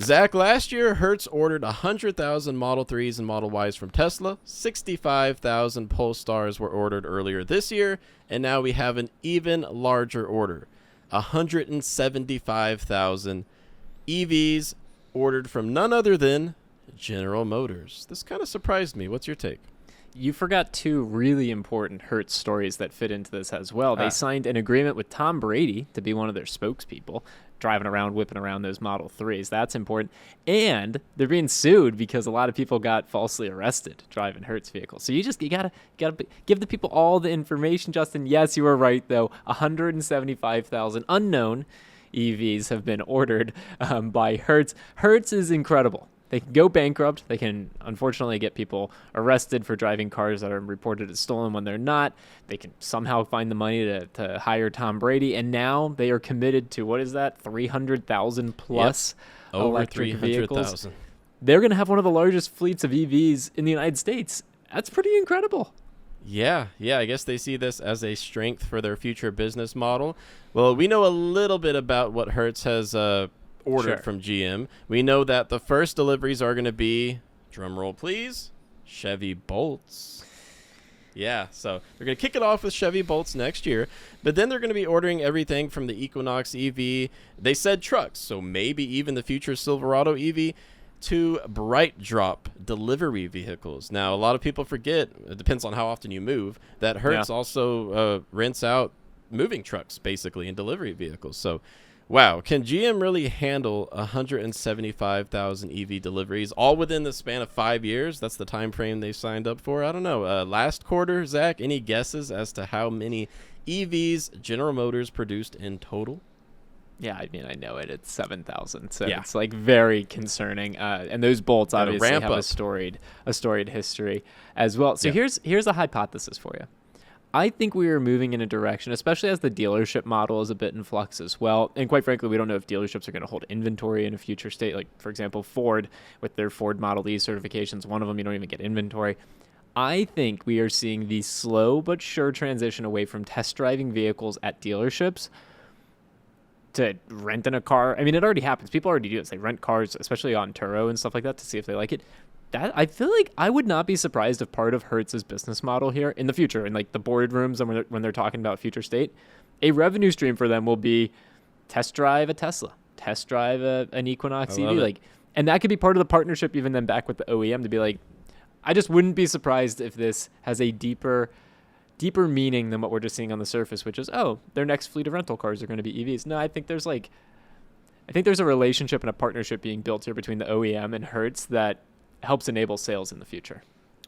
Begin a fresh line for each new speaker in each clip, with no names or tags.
Zach, last year, Hertz ordered 100,000 Model 3s and Model Ys from Tesla. 65,000 Polestars were ordered earlier this year, and now we have an even larger order. 175,000 EVs ordered from none other than General Motors. This kind of surprised me. What's your take?
You forgot two really important Hertz stories that fit into this as well. They signed an agreement with Tom Brady to be one of their spokespeople, driving around, whipping around those Model 3s. That's important. And they're being sued because a lot of people got falsely arrested driving Hertz vehicles. So you gotta give the people all the information, Justin. Yes, you were right, though. 175,000 unknown EVs have been ordered by Hertz. Hertz is incredible. They can go bankrupt. They can, unfortunately, get people arrested for driving cars that are reported as stolen when they're not. They can somehow find the money to hire Tom Brady. And now they are committed to, what is that, 300,000 plus electric vehicles. They're going to have one of the largest fleets of EVs in the United States. That's pretty incredible.
Yeah, I guess they see this as a strength for their future business model. Well, we know a little bit about what Hertz has ordered from GM. We know that the first deliveries are going to be, drum roll please, Chevy Bolts. Yeah, so they're going to kick it off with Chevy Bolts next year, but then they're going to be ordering everything from the Equinox EV. They said trucks, so maybe even the future Silverado EV, to Bright Drop delivery vehicles. Now, a lot of people forget, it depends on how often you move, that Hertz also rents out moving trucks, basically, and delivery vehicles. So, wow, can GM really handle 175,000 EV deliveries all within the span of 5 years? That's the time frame they signed up for. I don't know. Last quarter, Zach, any guesses as to how many EVs General Motors produced in total?
Yeah, I mean, I know it. It's 7,000, so it's like very concerning. And those Bolts obviously have a storied history as well. So here's a hypothesis for you. I think we are moving in a direction, especially as the dealership model is a bit in flux as well. And quite frankly, we don't know if dealerships are going to hold inventory in a future state. Like, for example, Ford, with their Ford Model E certifications, one of them, you don't even get inventory. I think we are seeing the slow but sure transition away from test driving vehicles at dealerships to renting a car. I mean, it already happens. People already do this. They rent cars, especially on Turo and stuff like that, to see if they like it. That, I feel like I would not be surprised if part of Hertz's business model here in the future, in like the boardrooms and when they're talking about future state, a revenue stream for them will be test drive a Tesla, test drive an Equinox EV, and that could be part of the partnership even then back with the OEM to be like, I just wouldn't be surprised if this has a deeper meaning than what we're just seeing on the surface, which is, their next fleet of rental cars are going to be EVs. No, I think there's a relationship and a partnership being built here between the OEM and Hertz that helps enable sales in the future.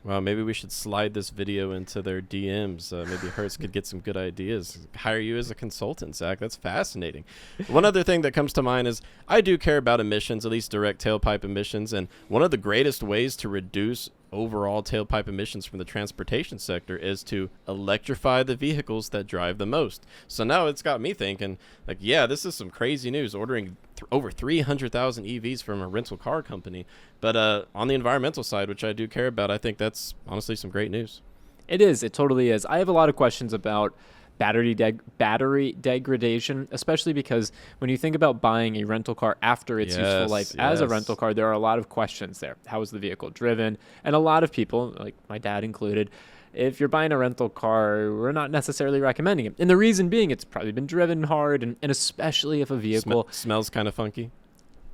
Well, maybe we should slide this video into their DMs. Maybe Hertz could get some good ideas. Hire you as a consultant, Zach. That's fascinating. One other thing that comes to mind is I do care about emissions, at least direct tailpipe emissions. And one of the greatest ways to reduce overall tailpipe emissions from the transportation sector is to electrify the vehicles that drive the most. So now it's got me thinking, this is some crazy news, ordering over 300,000 EVs from a rental car company. But on the environmental side, which I do care about, I think that's honestly some great news.
It is. It totally is. I have a lot of questions about battery degradation, especially because when you think about buying a rental car after its useful life as a rental car, there are a lot of questions there. How is the vehicle driven? And a lot of people, like my dad included, if you're buying a rental car, we're not necessarily recommending it. And the reason being, it's probably been driven hard, and especially if a vehicle
smells kind of funky.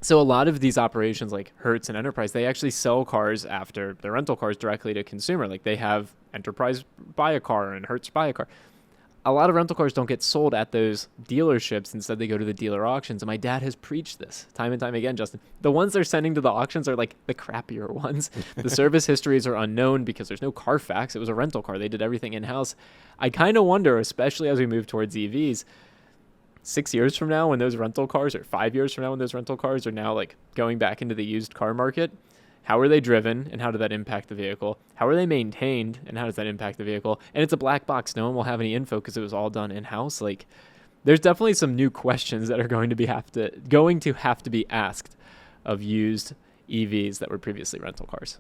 So a lot of these operations like Hertz and Enterprise, they actually sell cars after the rental cars directly to consumer. Like they have Enterprise buy a car and Hertz buy a car. A lot of rental cars don't get sold at those dealerships. Instead, they go to the dealer auctions. And my dad has preached this time and time again, Justin. The ones they're sending to the auctions are like the crappier ones. The service histories are unknown because there's no Carfax. It was a rental car. They did everything in-house. I kind of wonder, especially as we move towards EVs, 6 years from now when those rental cars, or 5 years from now when those rental cars are now like going back into the used car market, how are they driven, and how did that impact the vehicle? How are they maintained, and how does that impact the vehicle? And it's a black box. No one will have any info because it was all done in-house. Like, there's definitely some new questions that are going to have to be asked of used EVs that were previously rental cars.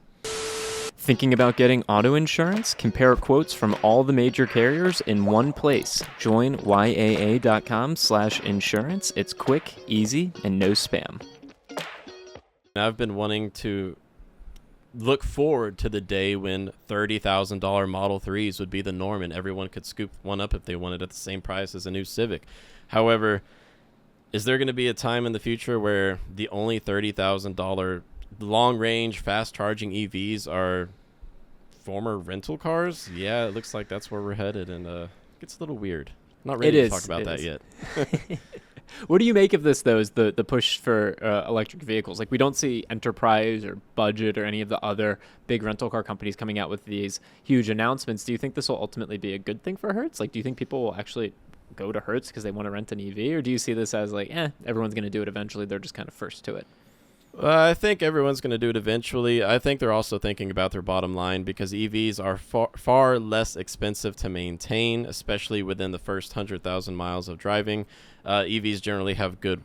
Thinking about getting auto insurance? Compare quotes from all the major carriers in one place. Join YAA.com/insurance. It's quick, easy, and no spam.
I've been wanting to look forward to the day when $30,000 Model 3s would be the norm and everyone could scoop one up if they wanted at the same price as a new Civic. However, is there going to be a time in the future where the only $30,000 long-range, fast-charging EVs are former rental cars? Yeah, it looks like that's where we're headed, and it gets a little weird. I'm not ready to talk about that yet.
What do you make of this, though, is the push for electric vehicles? Like, we don't see Enterprise or Budget or any of the other big rental car companies coming out with these huge announcements. Do you think this will ultimately be a good thing for Hertz? Like, do you think people will actually go to Hertz because they want to rent an EV? Or do you see this as like, everyone's going to do it eventually, they're just kind of first to it?
I think everyone's going to do it eventually. I think they're also thinking about their bottom line because EVs are far less expensive to maintain, especially within the first 100,000 miles of driving. EVs generally have good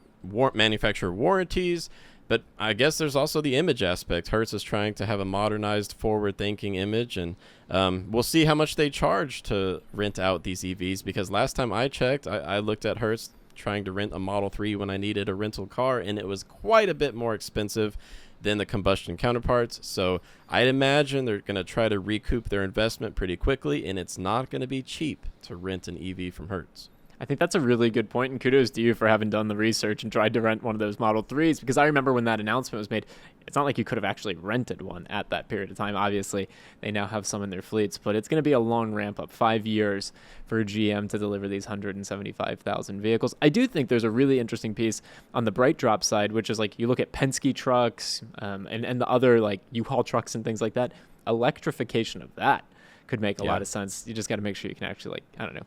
manufacturer warranties, but I guess there's also the image aspect. Hertz is trying to have a modernized, forward-thinking image, and we'll see how much they charge to rent out these EVs, because last time I checked, I looked at Hertz trying to rent a Model 3 when I needed a rental car, and it was quite a bit more expensive than the combustion counterparts. So I'd imagine they're going to try to recoup their investment pretty quickly, and it's not going to be cheap to rent an EV from Hertz.
I think that's a really good point, and kudos to you for having done the research and tried to rent one of those Model 3s, because I remember when that announcement was made, it's not like you could have actually rented one at that period of time. Obviously, they now have some in their fleets, but it's going to be a long ramp up, 5 years for GM to deliver these 175,000 vehicles. I do think there's a really interesting piece on the BrightDrop side, which is like you look at Penske trucks and the other like U-Haul trucks and things like that. Electrification of that could make a lot of sense. You just got to make sure you can actually,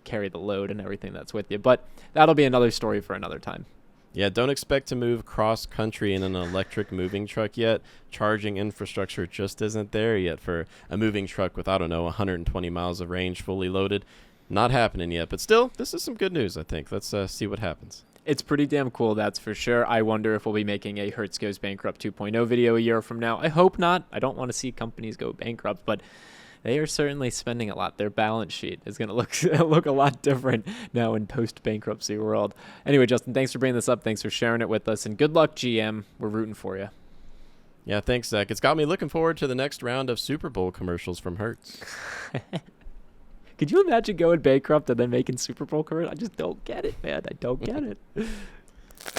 carry the load and everything that's with you. But that'll be another story for another time.
Yeah, don't expect to move cross-country in an electric moving truck yet. Charging infrastructure just isn't there yet for a moving truck with, 120 miles of range fully loaded. Not happening yet, but still, this is some good news, I think. Let's see what happens.
It's pretty damn cool, that's for sure. I wonder if we'll be making a Hertz Goes Bankrupt 2.0 video a year from now. I hope not. I don't want to see companies go bankrupt, but they are certainly spending a lot. Their balance sheet is going to look a lot different now in post-bankruptcy world. Anyway, Justin, thanks for bringing this up. Thanks for sharing it with us. And good luck, GM. We're rooting for you.
Yeah, thanks, Zach. It's got me looking forward to the next round of Super Bowl commercials from Hertz.
Could you imagine going bankrupt and then making Super Bowl commercials? I just don't get it, man. I don't get it.